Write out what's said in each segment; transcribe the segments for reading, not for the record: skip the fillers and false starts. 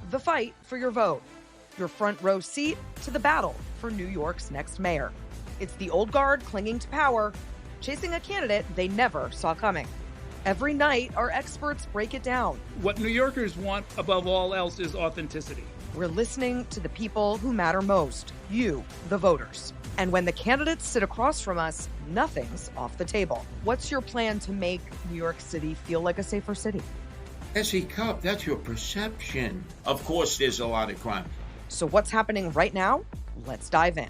the fight for your vote, your front row seat to the battle for New York's next mayor. It's the old guard clinging to power, chasing a candidate they never saw coming. Every night, our experts break it down. What New Yorkers want above all else is authenticity. We're listening to the people who matter most, you, the voters. And when the candidates sit across from us, nothing's off the table. What's your plan to make New York City feel like a safer city? S.E. Cupp, that's your perception. Of course, there's a lot of crime. So what's happening right now? Let's dive in.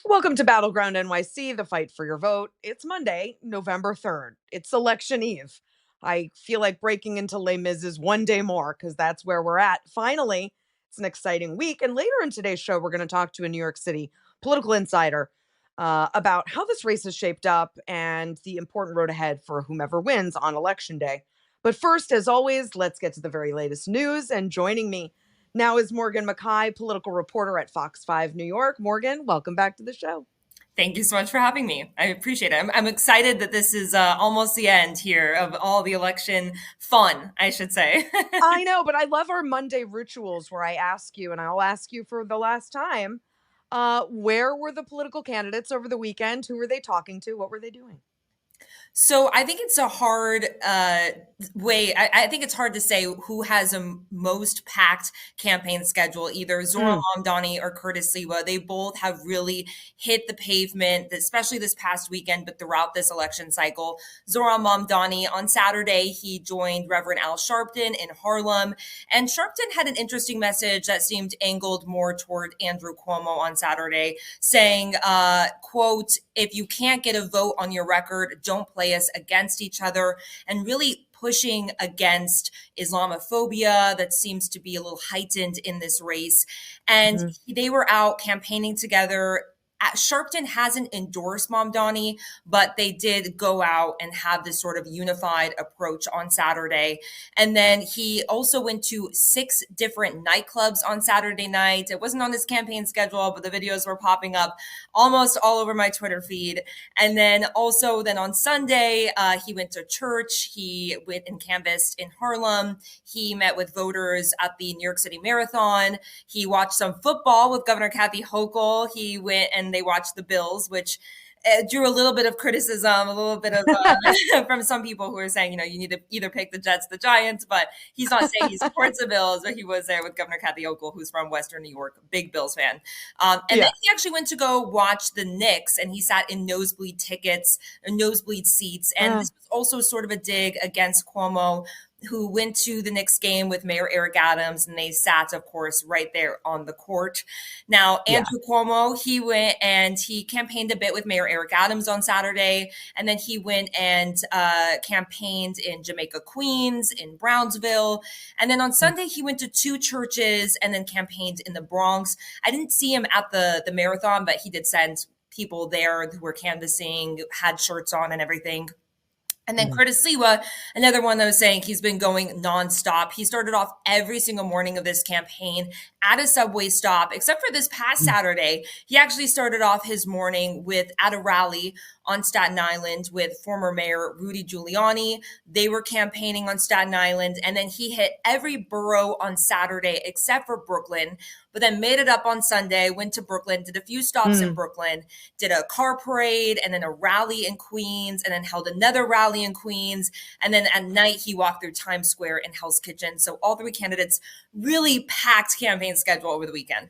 Welcome to Battleground NYC, the fight for your vote. It's Monday, November 3rd. It's election eve. I feel like breaking into Les Mis' one day more because that's where we're at. Finally, it's an exciting week. And later in today's show, we're going to talk to a New York City political insider about how this race is shaped up and the important road ahead for whomever wins on election day. But first, as always, let's get to the very latest news. And joining me now is Morgan McKay, political reporter at Fox 5 New York. Morgan, welcome back to the show. Thank you so much for having me. I appreciate it. I'm excited that this is almost the end here of all the election fun, I should say. I know, but I love our Monday rituals where I ask you, and I'll ask you for the last time, where were the political candidates over the weekend? Who were they talking to? What were they doing? So I think it's a hard way. I think it's hard to say who has a most packed campaign schedule, either Zohran Mamdani or Curtis Sliwa. They both have really hit the pavement, especially this past weekend, but throughout this election cycle. Zohran Mamdani, on Saturday, he joined Reverend Al Sharpton in Harlem. And Sharpton had an interesting message that seemed angled more toward Andrew Cuomo on Saturday, saying, quote, "If you can't get a vote on your record, don't play us against each other," and really pushing against Islamophobia that seems to be a little heightened in this race. And they were out campaigning together. Sharpton hasn't endorsed Mamdani, but they did go out and have this sort of unified approach on Saturday. And then he also went to 6 different nightclubs on Saturday night. It wasn't on his campaign schedule, but the videos were popping up almost all over my Twitter feed. And then also on Sunday, he went to church. He went and canvassed in Harlem. He met with voters at the New York City Marathon. He watched some football with Governor Kathy Hochul. He went and they watched the Bills, which drew a little bit of criticism, a little bit of from some people who are saying, you need to either pick the Jets, the Giants, but he's not saying he supports the Bills, but he was there with Governor Kathy Hochul, who's from Western New York, big Bills fan. Then he actually went to go watch the Knicks, and he sat in nosebleed seats. And this was also sort of a dig against Cuomo, who went to the Knicks game with Mayor Eric Adams, and they sat, of course, right there on the court. Now, Andrew Cuomo, he went and he campaigned a bit with Mayor Eric Adams on Saturday, and then he went and campaigned in Jamaica, Queens, in Brownsville. And then on Sunday, he went to 2 churches and then campaigned in the Bronx. I didn't see him at the marathon, but he did send people there who were canvassing, had shirts on and everything. And then Curtis Sliwa, another one that was saying he's been going nonstop. He started off every single morning of this campaign at a subway stop, except for this past Saturday. He actually started off his morning at a rally on Staten Island with former Mayor Rudy Giuliani. They were campaigning on Staten Island, and then he hit every borough on Saturday except for Brooklyn, but then made it up on Sunday, went to Brooklyn, did a few stops in Brooklyn, did a car parade, and then a rally in Queens, and then held another rally in Queens. And then at night, he walked through Times Square in Hell's Kitchen. So all 3 candidates really packed campaign schedule over the weekend.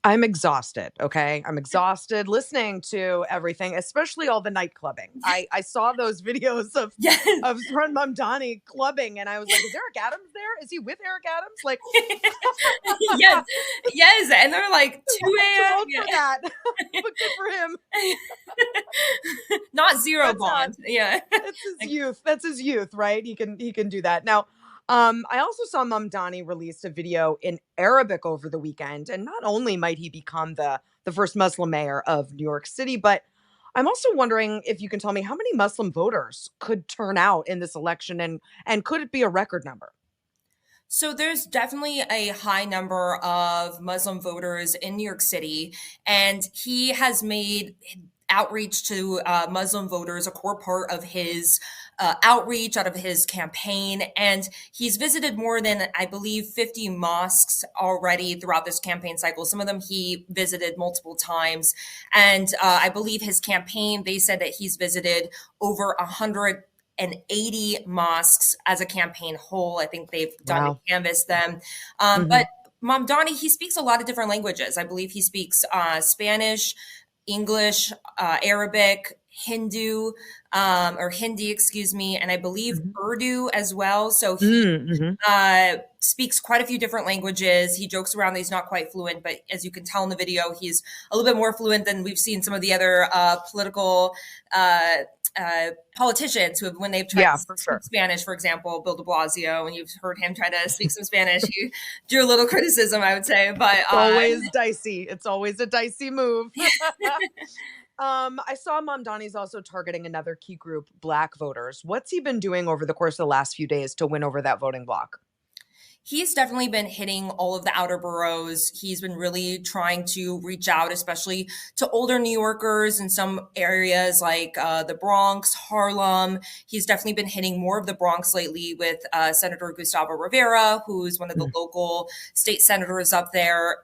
I'm exhausted, okay? I'm exhausted listening to everything, especially all the night clubbing. I saw those videos of Zohran Mamdani clubbing, and I was like, is Eric Adams there? Is he with Eric Adams? Like, yes. And they're like 2 a.m. For that. But good for him. Not zero bond. That's his youth. That's his youth, right? He can do that. Now, I also saw Mamdani released a video in Arabic over the weekend, and not only might he become the first Muslim mayor of New York City, but I'm also wondering if you can tell me how many Muslim voters could turn out in this election, and could it be a record number? So there's definitely a high number of Muslim voters in New York City, and he has made outreach to Muslim voters, a core part of his outreach out of his campaign. And he's visited more than, I believe, 50 mosques already throughout this campaign cycle. Some of them he visited multiple times. And I believe his campaign, they said that he's visited over 180 mosques as a campaign whole. I think they've done to canvass them. But Mamdani, he speaks a lot of different languages. I believe he speaks Spanish, English, Arabic, Hindu, or Hindi, excuse me, and I believe Urdu as well. So he speaks quite a few different languages. He jokes around that he's not quite fluent, but as you can tell in the video, he's a little bit more fluent than we've seen some of the other political politicians who have, when they've tried to speak Spanish, for example, Bill de Blasio, and you've heard him try to speak some Spanish, he drew a little criticism, I would say, but always dicey. It's always a dicey move. I saw Mamdani's also targeting another key group, Black voters. What's he been doing over the course of the last few days to win over that voting bloc? He's definitely been hitting all of the outer boroughs. He's been really trying to reach out, especially to older New Yorkers in some areas like the Bronx, Harlem. He's definitely been hitting more of the Bronx lately with Senator Gustavo Rivera, who's one of the local state senators up there.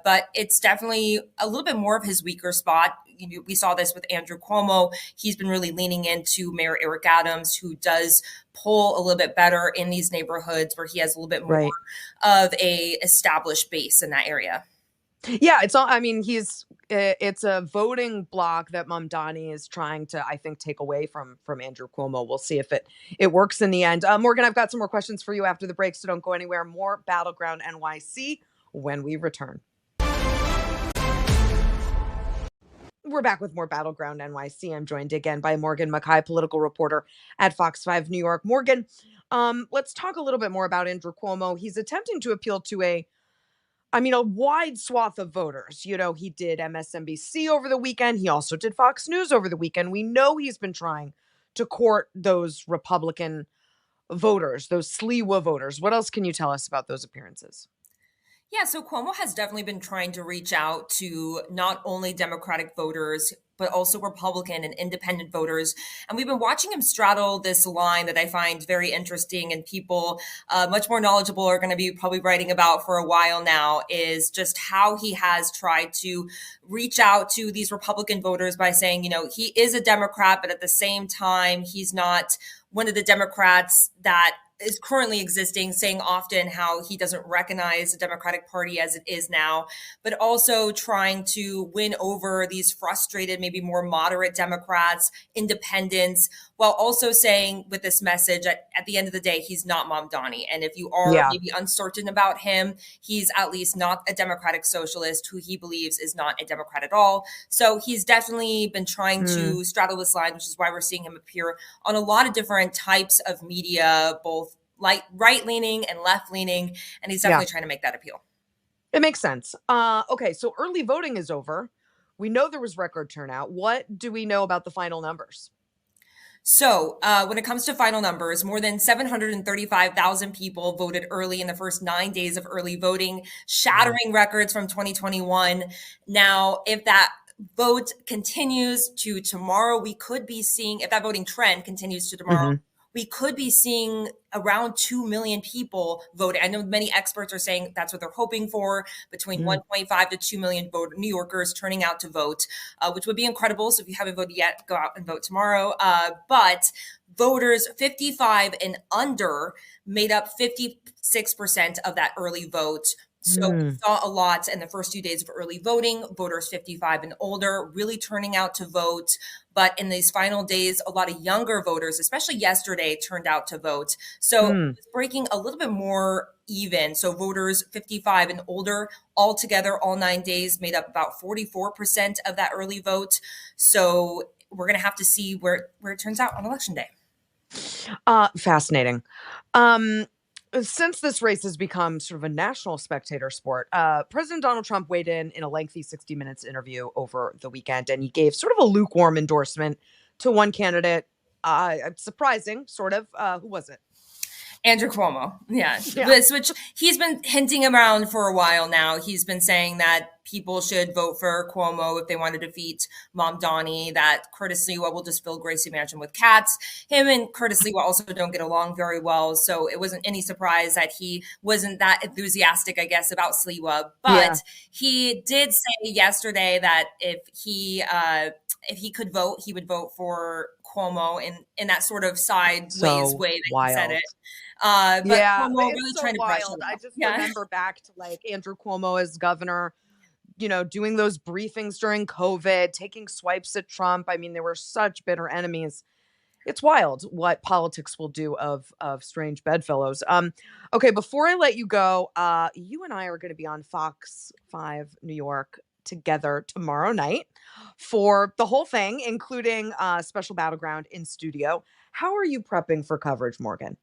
But it's definitely a little bit more of his weaker spot. You know, we saw this with Andrew Cuomo. He's been really leaning into Mayor Eric Adams, who does poll a little bit better in these neighborhoods where he has a little bit more of a established base in that area. Yeah, it's all, I mean, it's a voting block that Mamdani is trying to, I think, take away from Andrew Cuomo. We'll see if it works in the end. Morgan, I've got some more questions for you after the break, so don't go anywhere. More Battleground NYC when we return. We're back with more Battleground NYC. I'm joined again by Morgan McKay, political reporter at Fox 5 New York. Morgan, let's talk a little bit more about Andrew Cuomo. He's attempting to appeal to a wide swath of voters. You know, he did MSNBC over the weekend. He also did Fox News over the weekend. We know he's been trying to court those Republican voters, those Sliwa voters. What else can you tell us about those appearances? Yeah, so Cuomo has definitely been trying to reach out to not only Democratic voters, but also Republican and independent voters. And we've been watching him straddle this line that I find very interesting, and people much more knowledgeable are going to be probably writing about for a while now, is just how he has tried to reach out to these Republican voters by saying, you know, he is a Democrat, but at the same time, he's not one of the Democrats that is currently existing, saying often how he doesn't recognize the Democratic Party as it is now, but also trying to win over these frustrated, maybe more moderate Democrats, independents, while also saying with this message at the end of the day, he's not Mamdani. And if you are maybe uncertain about him, he's at least not a Democratic socialist who he believes is not a Democrat at all. So he's definitely been trying to straddle this line, which is why we're seeing him appear on a lot of different types of media, both right-leaning and left-leaning, and he's definitely trying to make that appeal. It makes sense. Okay, so early voting is over. We know there was record turnout. What do we know about the final numbers? So when it comes to final numbers, more than 735,000 people voted early in the first 9 days of early voting, shattering records from 2021. Now, if that vote continues to tomorrow, we could be seeing, if that voting trend continues to tomorrow, we could be seeing around 2 million people voting. I know many experts are saying that's what they're hoping for, between 1.5 to 2 million New Yorkers turning out to vote, which would be incredible. So if you haven't voted yet, go out and vote tomorrow. But voters 55 and under made up 56% of that early vote. So we saw a lot in the first 2 days of early voting, voters 55 and older really turning out to vote. But in these final days, a lot of younger voters, especially yesterday, turned out to vote. So it's breaking a little bit more even. So voters 55 and older altogether, all 9 days, made up about 44% of that early vote. So we're going to have to see where it turns out on Election Day. Fascinating. Since this race has become sort of a national spectator sport, President Donald Trump weighed in a lengthy 60 Minutes interview over the weekend, and he gave sort of a lukewarm endorsement to one candidate. Surprising, sort of. Who was it? Andrew Cuomo, yeah. Yeah. Which he's been hinting around for a while now. He's been saying that people should vote for Cuomo if they want to defeat Mom Donnie, that Curtis Lewa will just fill Gracie Mansion with cats. Him and Curtis Lewa also don't get along very well, so it wasn't any surprise that he wasn't that enthusiastic, I guess, about Sliwa. Yeah. But he did say yesterday that if he could vote, he would vote for Cuomo in that sort of sideways way that he said wild. it. But Yeah, Cuomo it's really so trying to brush wild. it I off. just Yeah. remember back to like Andrew Cuomo as governor, doing those briefings during COVID, taking swipes at Trump. I mean, they were such bitter enemies. It's wild what politics will do of strange bedfellows. Okay, before I let you go, you and I are going to be on Fox 5 New York together tomorrow night for the whole thing, including special Battleground in studio. How are you prepping for coverage, Morgan?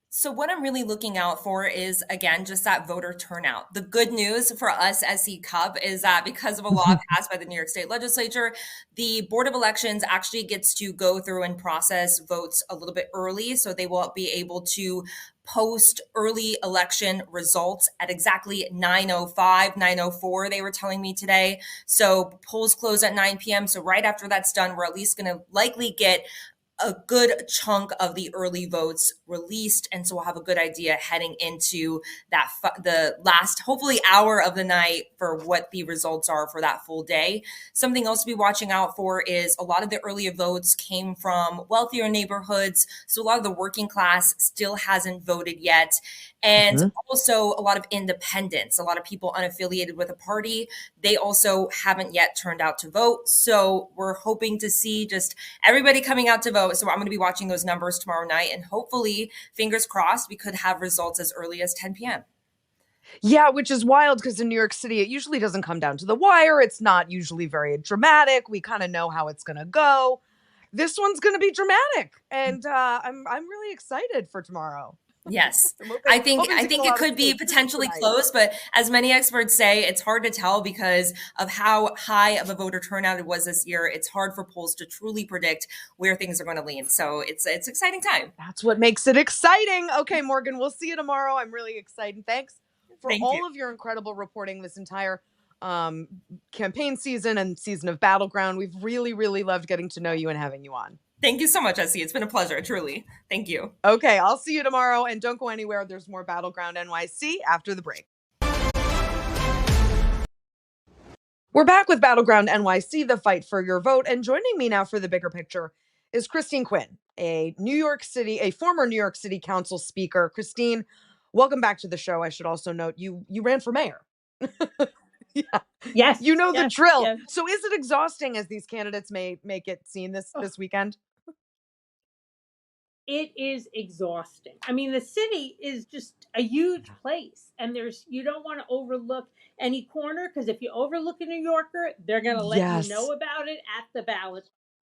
So what I'm really looking out for is, again, just that voter turnout. The good news for us SC Cupp is that because of a law passed by the New York State Legislature, the Board of Elections actually gets to go through and process votes a little bit early. So they will be able to post early election results at exactly 9:05, 9:04, they were telling me today. So polls close at 9 p.m. So right after that's done, we're at least going to likely get a good chunk of the early votes released, and so we'll have a good idea heading into that the last hopefully hour of the night for what the results are for that full day. Something else to be watching out for is a lot of the earlier votes came from wealthier neighborhoods, so a lot of the working class still hasn't voted yet, and also a lot of independents, a lot of people unaffiliated with a party, they also haven't yet turned out to vote. So we're hoping to see just everybody coming out to vote. So I'm going to be watching those numbers tomorrow night, and hopefully, fingers crossed, we could have results as early as 10 p.m. Yeah, which is wild because in New York City, it usually doesn't come down to the wire. It's not usually very dramatic. We kind of know how it's going to go. This one's going to be dramatic, and I'm really excited for tomorrow. Yes, hoping, I think a it could be potentially close, but as many experts say, it's hard to tell because of how high of a voter turnout it was this year. It's hard for polls to truly predict where things are going to lean. So it's exciting time. That's what makes it exciting. Okay, Morgan, we'll see you tomorrow. I'm really excited. Thanks for all of your incredible reporting this entire campaign season and season of Battleground. We've really, really loved getting to know you and having you on. Thank you so much, Essie. It's been a pleasure, truly. Thank you. Okay, I'll see you tomorrow, and don't go anywhere. There's more Battleground NYC after the break. We're back with Battleground NYC, the fight for your vote, and joining me now for the bigger picture is Christine Quinn, a former New York City Council speaker. Christine, welcome back to the show. I should also note you ran for mayor. Yeah. Yes. You know the drill. Yes. So is it exhausting as these candidates may make it seen this weekend? It is exhausting. I mean, the city is just a huge place, and you don't want to overlook any corner, because if you overlook a New Yorker, they're going to let you know about it at the ballot.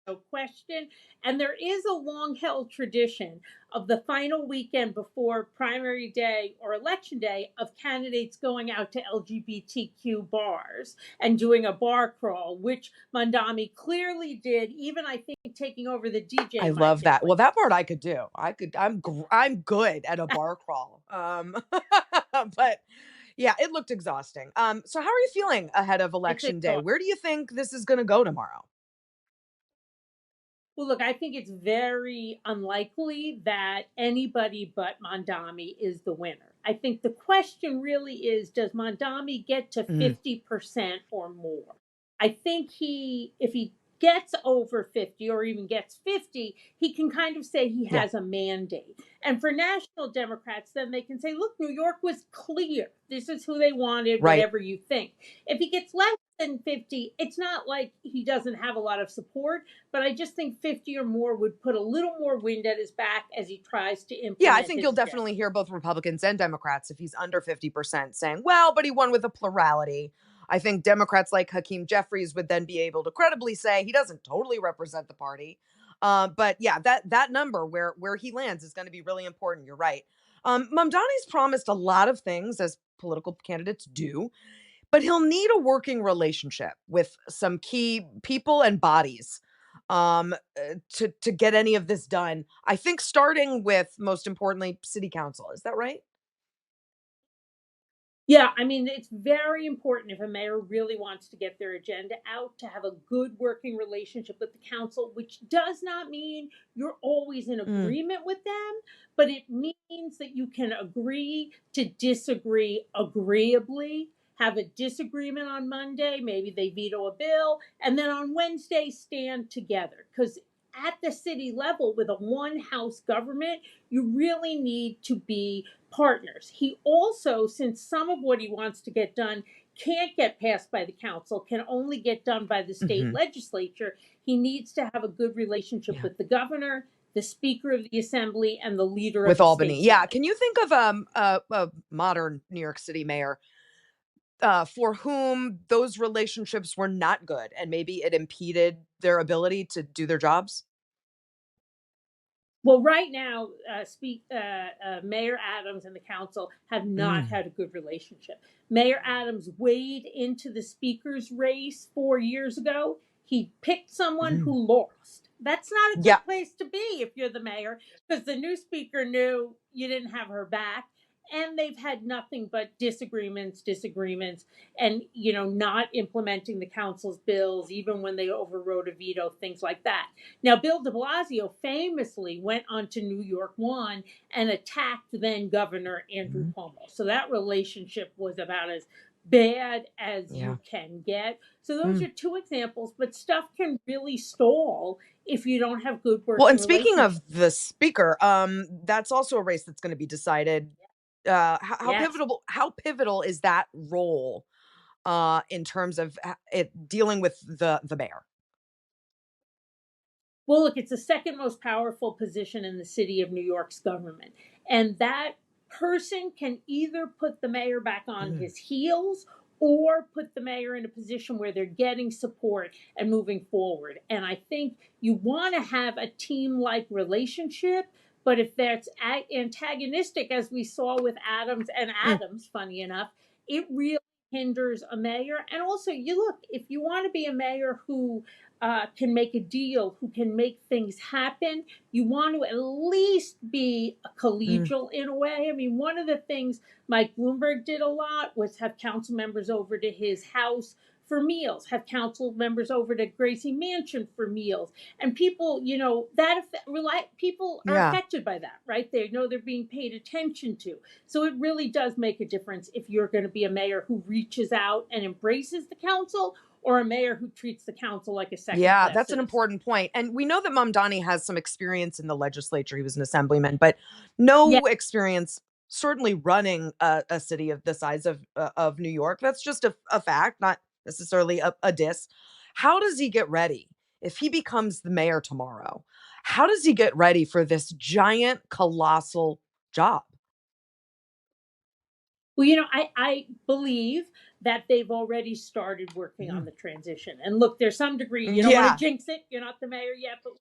No question. And there is a long held tradition of the final weekend before primary day or election day of candidates going out to LGBTQ bars and doing a bar crawl, which Mondami clearly did, even I think taking over the DJ. I love that. Well, that part I could do. I'm good at a bar crawl. But yeah, it looked exhausting. So how are you feeling ahead of election day? Where do you think this is going to go tomorrow? Well, look, I think it's very unlikely that anybody but Mondami is the winner. I think the question really is, does Mondami get to 50% or more? I think if he gets over 50 or even gets 50, he can kind of say he has a mandate. And for national Democrats, then they can say, look, New York was clear. This is who they wanted, whatever you think. If he gets less than 50, it's not like he doesn't have a lot of support, but I just think 50 or more would put a little more wind at his back as he tries to implement. Yeah, I think you'll definitely hear both Republicans and Democrats if he's under 50% saying, well, but he won with a plurality. I think Democrats like Hakeem Jeffries would then be able to credibly say he doesn't totally represent the party. But yeah, that number where he lands is going to be really important. You're right. Mamdani's promised a lot of things, as political candidates do, but he'll need a working relationship with some key people and bodies. to get any of this done. I think starting with, most importantly, city council. Is that right? Yeah, I mean, it's very important if a mayor really wants to get their agenda out to have a good working relationship with the council, which does not mean you're always in Mm. agreement with them, but it means that you can agree to disagree agreeably, have a disagreement on Monday, maybe they veto a bill, and then on Wednesday stand together. Because at the city level, with a one house government, you really need to be partners. He also, since some of what he wants to get done can't get passed by the council, can only get done by the state Hmm. legislature, he needs to have a good relationship Yeah. with the governor, the speaker of the assembly, and the leader of With the Albany. state Yeah. senate. Can you think of a modern New York City mayor for whom those relationships were not good and maybe it impeded their ability to do their jobs? Well, right now, Mayor Adams and the council have not Mm. had a good relationship. Mayor Adams weighed into the speaker's race 4 years ago. He picked someone who Mm. lost. That's not a Yeah. good place to be if you're the mayor, because the new speaker knew you didn't have her back. And they've had nothing but disagreements, and not implementing the council's bills, even when they overrode a veto, things like that. Now, Bill de Blasio famously went onto New York One and attacked then Governor Andrew Mhm. Cuomo. So that relationship was about as bad as Yeah. you can get. So those Mm. are two examples, but stuff can really stall if you don't have good Well, working and speaking of relationships. the speaker, that's also a race that's going to be decided. How Yes. pivotal is that role in terms of it dealing with the mayor? Well, look, it's the second most powerful position in the city of New York's government. And that person can either put the mayor back on Mm. his heels or put the mayor in a position where they're getting support and moving forward. And I think you want to have a team like relationship. But if that's antagonistic, as we saw with Adams and Mm. Adams, funny enough, it really hinders a mayor. And also, you look, if you want to be a mayor who can make a deal, who can make things happen, you want to at least be Mm. collegial in a way. I mean, one of the things Mike Bloomberg did a lot was have council members over to his house for meals, have council members over to Gracie Mansion for meals. And people, people are Yeah. affected by that, right? They know they're being paid attention to. So it really does make a difference if you're going to be a mayor who reaches out and embraces the council, or a mayor who treats the council like a second Yeah, class that's an citizen. important point. And we know that Mamdani has some experience in the legislature. He was an assemblyman, but Yeah. no experience certainly running a city of the size of New York. That's just a fact, not necessarily a diss. How does he get ready if he becomes the mayor tomorrow? How does he get ready for this giant, colossal job? Well, I believe that they've already started working on Mm. the transition. And look, there's some degree, you don't want to Yeah. jinx it. You're not the mayor yet, but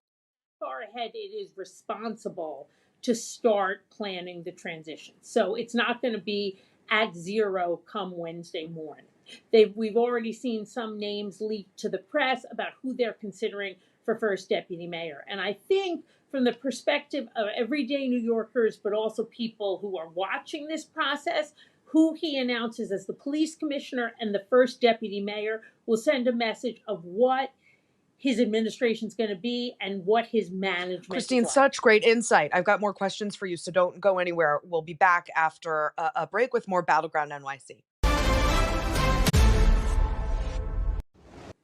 far ahead it is responsible to start planning the transition. So it's not going to be at zero come Wednesday morning. We've already seen some names leaked to the press about who they're considering for first deputy mayor. And I think from the perspective of everyday New Yorkers, but also people who are watching this process, who he announces as the police commissioner and the first deputy mayor will send a message of what his administration's going to be and what his management is Christine, like. such great insight. I've got more questions for you, so don't go anywhere. We'll be back after a break with more Battleground NYC.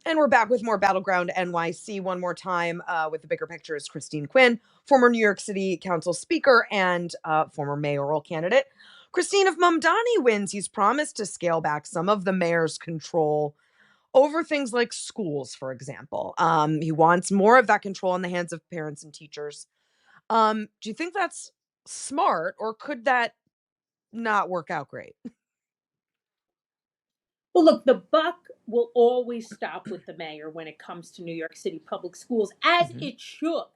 And we're back with more Battleground NYC one more time with the bigger picture is Christine Quinn, former New York City Council Speaker and former mayoral candidate. Christine, if Mamdani wins, he's promised to scale back some of the mayor's control over things like schools, for example. He wants more of that control in the hands of parents and teachers. Do you think that's smart, or could that not work out great? Well, look, the buck will always stop with the mayor when it comes to New York City public schools, as Mhm. it should.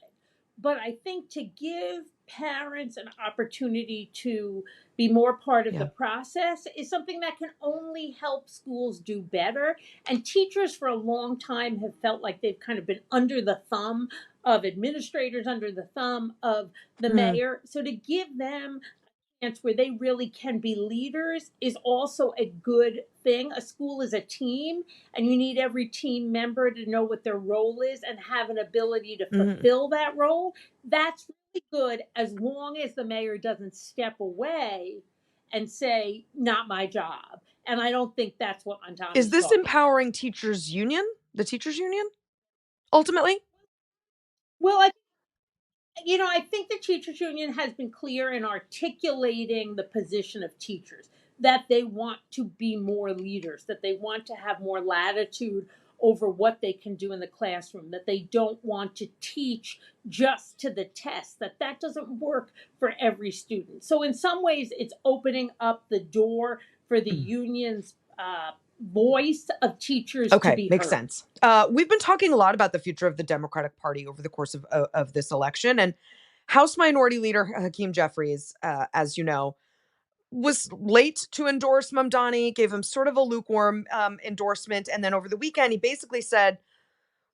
But I think to give parents an opportunity to be more part of Yeah. the process is something that can only help schools do better. And teachers for a long time have felt like they've kind of been under the thumb of administrators, under the thumb of the Mm. mayor. So to give them where they really can be leaders is also a good thing. A school is a team, and you need every team member to know what their role is and have an ability to Mm. fulfill that role. That's really good as long as the mayor doesn't step away and say, not my job. And I don't think that's what Is Montami's this talking about. empowering teachers union, the teachers union, ultimately? Well, I think the teachers union has been clear in articulating the position of teachers that they want to be more leaders, that they want to have more latitude over what they can do in the classroom, that they don't want to teach just to the test, that doesn't work for every student. So in some ways, it's opening up the door for the Mm. union's voice of teachers to Okay, be makes heard. sense. We've been talking a lot about the future of the Democratic Party over the course of this election, and House Minority Leader Hakeem Jeffries, as you know, was late to endorse Mamdani, gave him sort of a lukewarm endorsement, and then over the weekend, he basically said,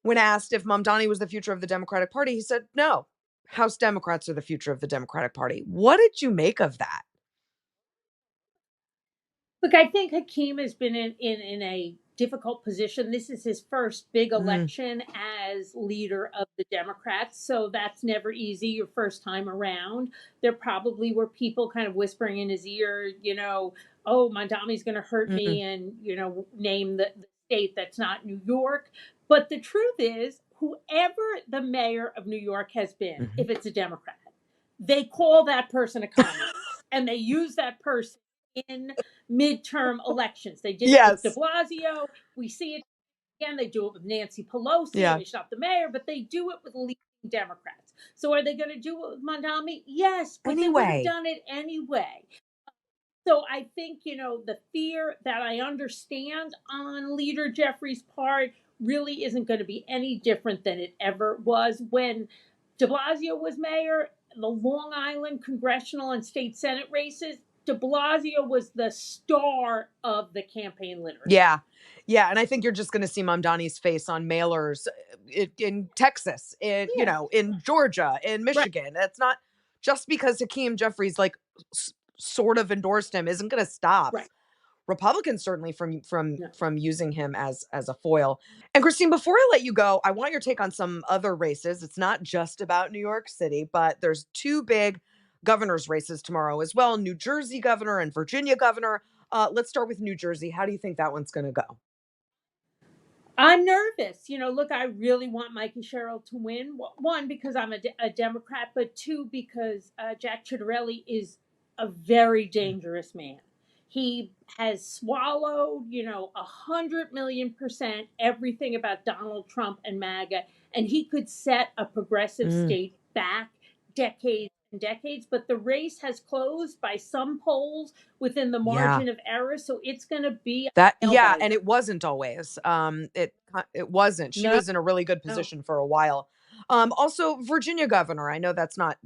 when asked if Mamdani was the future of the Democratic Party, he said, "No, House Democrats are the future of the Democratic Party." What did you make of that? Look, I think Hakeem has been in a difficult position. This is his first big Mm. election as leader of the Democrats. So that's never easy your first time around. There probably were people kind of whispering in his ear, oh, Mondami's going to hurt Mm. me and, name the state that's not New York. But the truth is, whoever the mayor of New York has been, Mhm. if it's a Democrat, they call that person a communist and they use that person in midterm elections. They did it with de Yes. Blasio. We see it again. They do it with Nancy Pelosi. I Yeah. mean, she's not the mayor, but they do it with leading Democrats. So are they going to do it with Mondami? Yes, but they would have Anyway. done it anyway. So I think, the fear that I understand on Leader Jeffrey's part really isn't going to be any different than it ever was when de Blasio was mayor. The Long Island congressional and state Senate races, de Blasio was the star of the campaign literature. Yeah. Yeah, and I think you're just going to see Mamdani's face on mailers in Texas, Yeah, in Georgia, in right, Michigan. It's not just because Hakeem Jeffries sort of endorsed him isn't going to stop right. Republicans certainly from from No. from using him as a foil. And Christine, before I let you go, I want your take on some other races. It's not just about New York City, but there's two big governor's races tomorrow as well: New Jersey governor and Virginia governor. Let's start with New Jersey. How do you think that one's going to go? I'm nervous. Look, I really want Mikey Sherrill to win. One, because I'm a Democrat, but two, because Jack Ciattarelli is a very dangerous man. He has swallowed, 100 million% everything about Donald Trump and MAGA, and he could set a progressive Mm. state back decades and decades. But the race has closed by some polls within the Yeah. margin of error, so it's going to be That a nail yeah, and biter. it wasn't always. It wasn't. She No, was in a really good no. position for a while. Also Virginia governor. I know that's not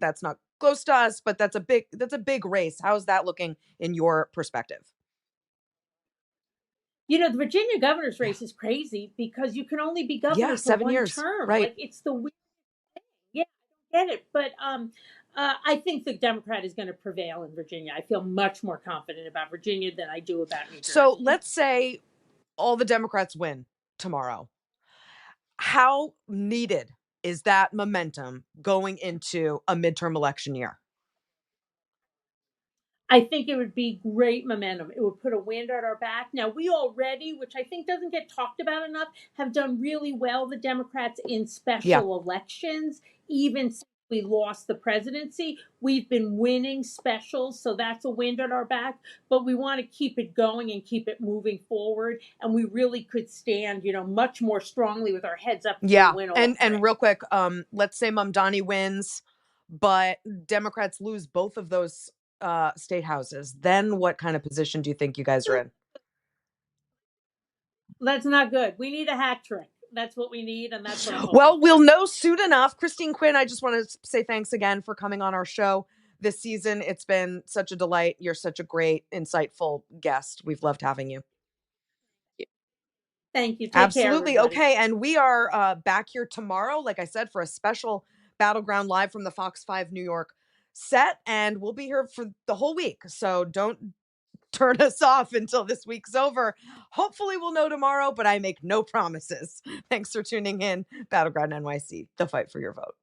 close to us, but that's a big race. How's that looking in your perspective? The Virginia governor's Yeah. race is crazy because you can only be Yeah, governor for 7 one years. term. Right. Like it's the weird thing. Yeah, I don't get it. But I think the Democrat is going to prevail in Virginia. I feel much more confident about Virginia than I do about New So, Jersey. let's say all the Democrats win tomorrow. How needed is that momentum going into a midterm election year? I think it would be great momentum. It would put a wind at our back. Now, we already, which I think doesn't get talked about enough, have done really well, the Democrats, in Yeah. special elections, even since we lost the presidency. We've been winning specials, so that's a wind at our back. But we want to keep it going and keep it moving forward. And we really could stand, much more strongly with our heads up if we Yeah. win all And three. real quick, let's say Mamdani wins, but Democrats lose both of those state houses. Then what kind of position do you think you guys are in? That's not good. We need a hat trick. That's what we need, and that's what I'm hoping Well, we'll for. know soon enough. Christine Quinn, I just want to say thanks again for coming on our show this season. It's been such a delight. You're such a great, insightful guest. We've loved having you. Thank you. Take care, Absolutely. everybody. Okay. And we are back here tomorrow, like I said, for a special Battleground Live from the Fox 5 New York set. And we'll be here for the whole week. So don't turn us off until this week's over. Hopefully, we'll know tomorrow, but I make no promises. Thanks for tuning in. Battleground NYC, the fight for your vote.